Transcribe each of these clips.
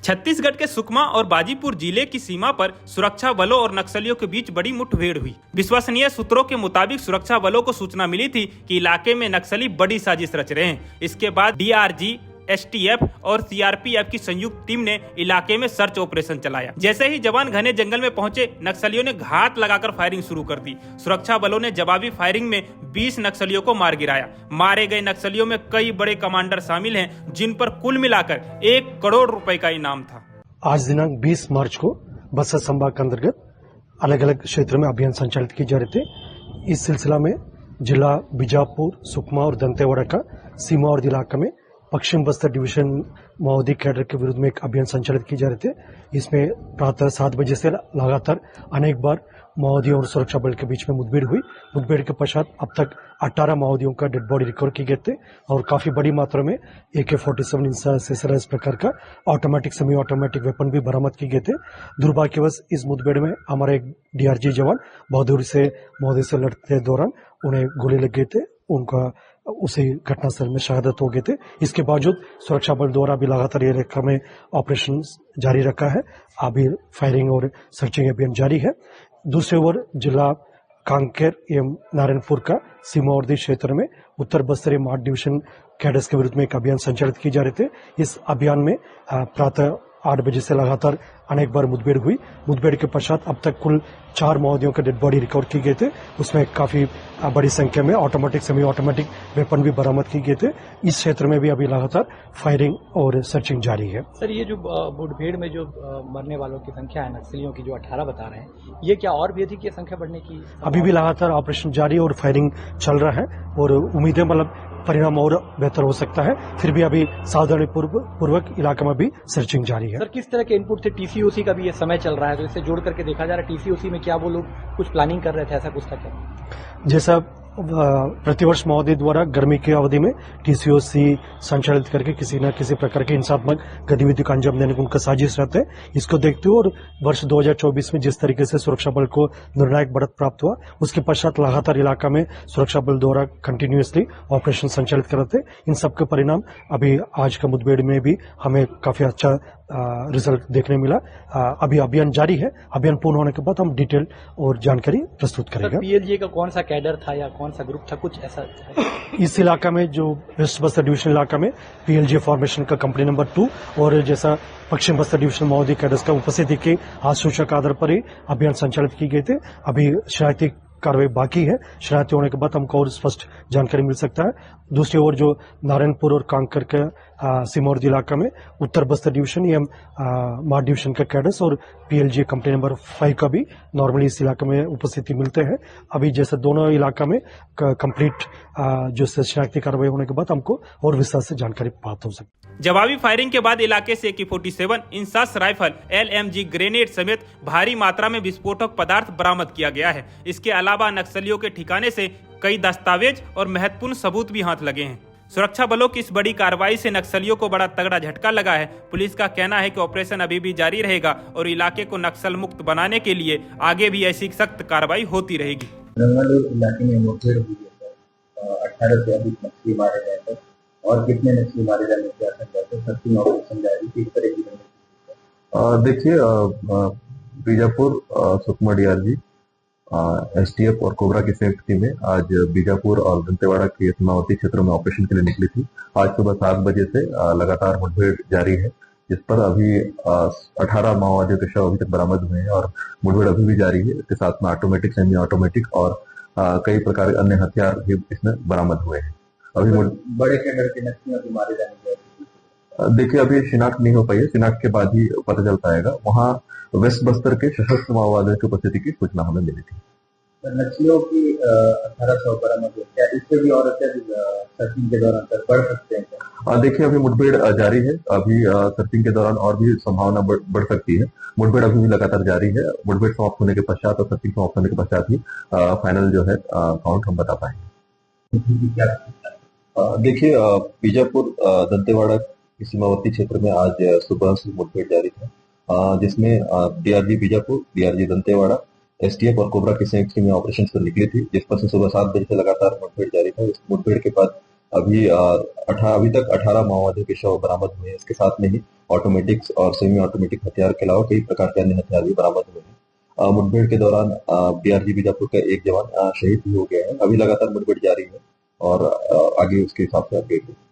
छत्तीसगढ़ के सुकमा और बाजीपुर जिले की सीमा पर सुरक्षा बलों और नक्सलियों के बीच बड़ी मुठभेड़ हुई। विश्वसनीय सूत्रों के मुताबिक सुरक्षा बलों को सूचना मिली थी कि इलाके में नक्सली बड़ी साजिश रच रहे हैं। इसके बाद डीआरजी, एसटीएफ और सीआरपीएफ की संयुक्त टीम ने इलाके में सर्च ऑपरेशन चलाया। जैसे ही जवान घने जंगल में पहुंचे, नक्सलियों ने घात लगाकर फायरिंग शुरू कर दी। सुरक्षा बलों ने जवाबी फायरिंग में 20 नक्सलियों को मार गिराया। मारे गए नक्सलियों में कई बड़े कमांडर शामिल हैं, जिन पर कुल मिलाकर 1 करोड़ रुपए का इनाम था। आज दिनांक 20 मार्च को बस्तर संभाग के अंतर्गत अलग अलग क्षेत्रों में अभियान संचालित किए जा रहे थे। इस सिलसिला में जिला बीजापुर, सुकमा और दंतेवाड़ा का सीमा और इलाका में पश्चिम बस्तर डिवीजन माओवादी कैडर के विरुद्ध में एक अभियान संचालित किए जा रहे थे। इसमें प्रातः 7 बजे से लगातार अनेक बार माओवादियों और सुरक्षा बल के बीच में मुठभेड़ हुई। मुठभेड़ के पश्चात अब तक 18 माओवादियों का डेड बॉडी रिकवर किए गए थे और काफी बड़ी मात्रा में AK-47 इस प्रकार का ऑटोमेटिक, सेमी ऑटोमेटिक वेपन भी बरामद किए गए थे। दुर्भाग्यवश इस मुठभेड़ में हमारा एक डीआरजी जवान बहादुरी से माओवादी से लड़ते दौरान उन्हें गोली लग गए थे। उनका उसी घटनास्थल में शहादत हो गए थे। इसके बावजूद सुरक्षा बल द्वारा भी लगातार ये रेखा में ऑपरेशन जारी रखा है। अभी फायरिंग और सर्चिंग अभियान जारी है। दूसरी ओर जिला कांकेर एवं नारायणपुर का सीमावर्ती क्षेत्र में उत्तर बस्तरी मार्ड डिवीजन कैडर्स के विरुद्ध में एक अभियान संचालित किए जा रहे थे। इस अभियान में प्रातः 8 बजे से लगातार अनेक बार मुठभेड़ हुई। मुठभेड़ के पश्चात अब तक कुल 4 माओवादियों के डेड बॉडी रिकवर किए गए थे। उसमें काफी बड़ी संख्या में ऑटोमेटिक, सेमी ऑटोमेटिक वेपन भी बरामद किए गए थे। इस क्षेत्र में भी अभी लगातार फायरिंग और सर्चिंग जारी है। सर, ये जो मुठभेड़ में जो मरने वालों की संख्या है, नक्सलियों की जो 18 बता रहे हैं, ये क्या और भी अधिक ये संख्या बढ़ने की? अभी भी लगातार ऑपरेशन जारी और फायरिंग चल रहा है और उम्मीदें मतलब परिणाम और बेहतर हो सकता है। फिर भी अभी सावधानी पूर्वक इलाके में भी सर्चिंग जारी है। सर, किस तरह के इनपुट थे? टीसीओसी का भी ये समय चल रहा है, तो इससे जोड़ करके देखा जा रहा है टीसीओसी में क्या वो लोग कुछ प्लानिंग कर रहे थे, ऐसा कुछ था क्या? जैसा प्रतिवर्ष माओवादी द्वारा गर्मी की अवधि में टीसीओसी संचालित करके किसी न किसी प्रकार की हिंसात्मक गतिविधि का अंजाम देने को उनका साजिश रहता है। इसको देखते हुए और वर्ष 2024 में जिस तरीके से सुरक्षा बल को निर्णायक बढ़त प्राप्त हुआ, उसके पश्चात लगातार इलाका में सुरक्षा बल द्वारा कंटिन्यूअसली ऑपरेशन संचालित कर रहे थे। इन सबके परिणाम अभी आज का मुठभेड़ में भी हमें काफी अच्छा रिजल्ट देखने मिला। अभी अभियान जारी है। अभियान पूर्ण होने के बाद हम डिटेल और जानकारी प्रस्तुत करेंगे। पीएलजी का कौन सा कैडर था या कौन सा ग्रुप था, कुछ ऐसा? इस इलाका में जो वेस्ट बस्तर डिवीजन इलाका में पीएलजी फॉर्मेशन का कंपनी नंबर 2 और जैसा पश्चिम बस्तर डिवीजन माओवादी कैडर्स का उपस्थिति के आज सूचना के आधार पर ही अभियान संचालित किए गए थे। अभी शरारती कार्रवाई बाकी है। शरारती होने के बाद हमको और स्पष्ट जानकारी मिल सकता है। दूसरी ओर जो नारायणपुर और कांकर के सीमावर्ती इलाका में उत्तर बस्तर डिवीजन या मार्ड डिवीजन का कैडर्स और पीएलजी कंपनी नंबर 5 का भी नॉर्मली इस इलाके में उपस्थिति मिलते हैं। अभी जैसे दोनों इलाका में कंप्लीट जो शरारती कार्रवाई होने के बाद हमको और विस्तार से जानकारी प्राप्त हो सकती है। जवाबी फायरिंग के बाद इलाके से AK-47, INSAS rifle, LMG grenade समेत भारी मात्रा में विस्फोटक पदार्थ बरामद किया गया है। इसके अलावा नक्सलियों के ठिकाने से कई दस्तावेज और महत्वपूर्ण सबूत भी हाथ लगे हैं। सुरक्षा बलों की इस बड़ी कार्रवाई से नक्सलियों को बड़ा तगड़ा झटका लगा है। पुलिस का कहना है कि ऑपरेशन अभी भी जारी रहेगा और इलाके को नक्सल मुक्त बनाने के लिए आगे भी ऐसी सख्त कार्रवाई होती रहेगी। इलाके में मुठभेड़ हुई है, 18 से अधिक नक्सली मारे गए थे और कितने नक्सली मारे जाने की आशंका है? सर्चिंग ऑपरेशन जारी, किस तरह की? देखिए, बीजापुर, सुकमा डीआरजी, एसटीएफ और कोबरा की संयुक्त टीमें आज बीजापुर और दंतेवाड़ा के सीमावर्ती क्षेत्रों में ऑपरेशन के लिए निकली थी। आज सुबह 7 बजे से लगातार मुठभेड़ जारी है, जिस पर अभी 18 माओवादियों के शव अभी तक बरामद हुए हैं और मुठभेड़ अभी भी जारी है। इसके साथ में ऑटोमेटिक, सेमी ऑटोमेटिक और कई प्रकार के अन्य हथियार भी इसमें बरामद हुए हैं। अभी बड़े कैडर के नक्सलियों के मारे जाने की देखिए, अभी शिनाख्त नहीं हो पाई है। शिनाख्त के बाद ही पता चल पाएगा। वहाँ वेस्ट बस्तर के सशस्त्र माओवादियों की उपस्थिति की सूचना हमें मिली थी। नक्सलियों की 1800 बरामद हुई, क्या इससे भी और अत्यधिक सर्चिंग के दौरान बढ़ सकते हैं? देखिए, अभी मुठभेड़ जारी है। अभी सर्चिंग के दौरान और भी संभावना बढ़ सकती है। मुठभेड़ अभी भी लगातार जारी है। मुठभेड़ समाप्त होने के पश्चात और सर्चिंग समाप्त होने के पश्चात ही फाइनल जो है काउंट हम बता पाएंगे। देखिए, बीजापुर दंतेवाड़ा सीमावर्ती क्षेत्र में आज सुबह से मुठभेड़ जारी था, जिसमें DRG Bijapur, DRG Dantewada, STF और कोबरा की संयुक्त टीमें ऑपरेशन पर निकली थी, जिस पर से सुबह 7 बजे से लगातार मुठभेड़ जारी था। इस मुठभेड़ के बाद अभी तक 18 माओवादियों के शव बरामद हुए हैं। इसके साथ में ही ऑटोमेटिक और सेमी ऑटोमेटिक हथियार के अलावा कई प्रकार के अन्य हथियार भी बरामद हुए हैं। मुठभेड़ के दौरान बीआरजी बीजापुर का एक जवान शहीद भी हो गया है। अभी लगातार मुठभेड़ जारी है और आगे उसके हिसाब से अपडेट होगी।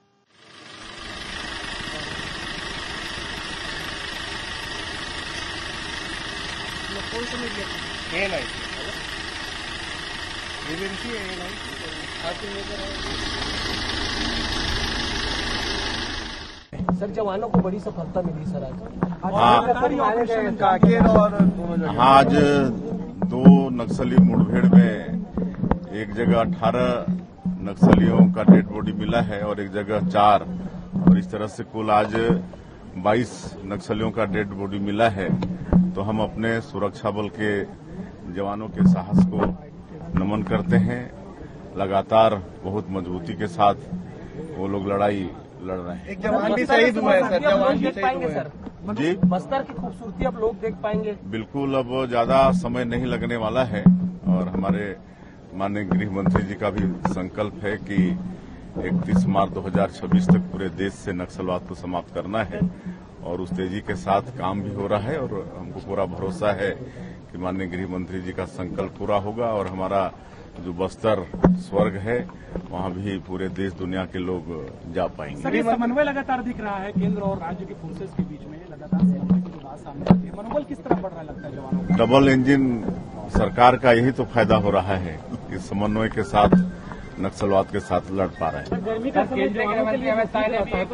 सर जवानों को बड़ी सफलता मिली सर आज 2 नक्सली मुठभेड़ में एक जगह 18 नक्सलियों का डेड बॉडी मिला है और एक जगह 4 और इस तरह से कुल आज 22 नक्सलियों का डेड बॉडी मिला है। तो हम अपने सुरक्षा बल के जवानों के साहस को नमन करते हैं। लगातार बहुत मजबूती के साथ वो लोग लड़ाई लड़ रहे हैं। एक जवान भी शहीद हुआ है सर, जवान भी शहीद हुए सर जी। बस्तर की खूबसूरती अब लोग देख पाएंगे। बिल्कुल, अब ज्यादा समय नहीं लगने वाला है और हमारे माननीय गृह मंत्री जी का भी संकल्प है कि 31 मार्च 2026 तक पूरे देश से नक्सलवाद को समाप्त करना है और उस तेजी के साथ काम भी हो रहा है और हमको पूरा भरोसा है कि माननीय गृह मंत्री जी का संकल्प पूरा होगा और हमारा जो बस्तर स्वर्ग है वहां भी पूरे देश दुनिया के लोग जा पाएंगे। सर, ये समन्वय लगातार दिख रहा है केंद्र और राज्य के फोर्सेस के बीच में, लगातार समन्वय की जो बात सामने आती है, मनोबल किस तरह बढ़ रहा लगता है जवानों का? डबल इंजन सरकार का यही तो फायदा हो रहा है कि समन्वय के साथ नक्सलवाद के साथ लड़ पा रहे हैं। गर्मी का समय जवानों के लिए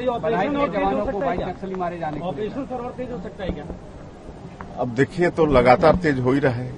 ऑपरेशन और जवानों को नक्सली मारे जाने ऑपरेशन सर और तेज हो सकता है क्या? अब देखिए तो लगातार तेज हो ही रहा है।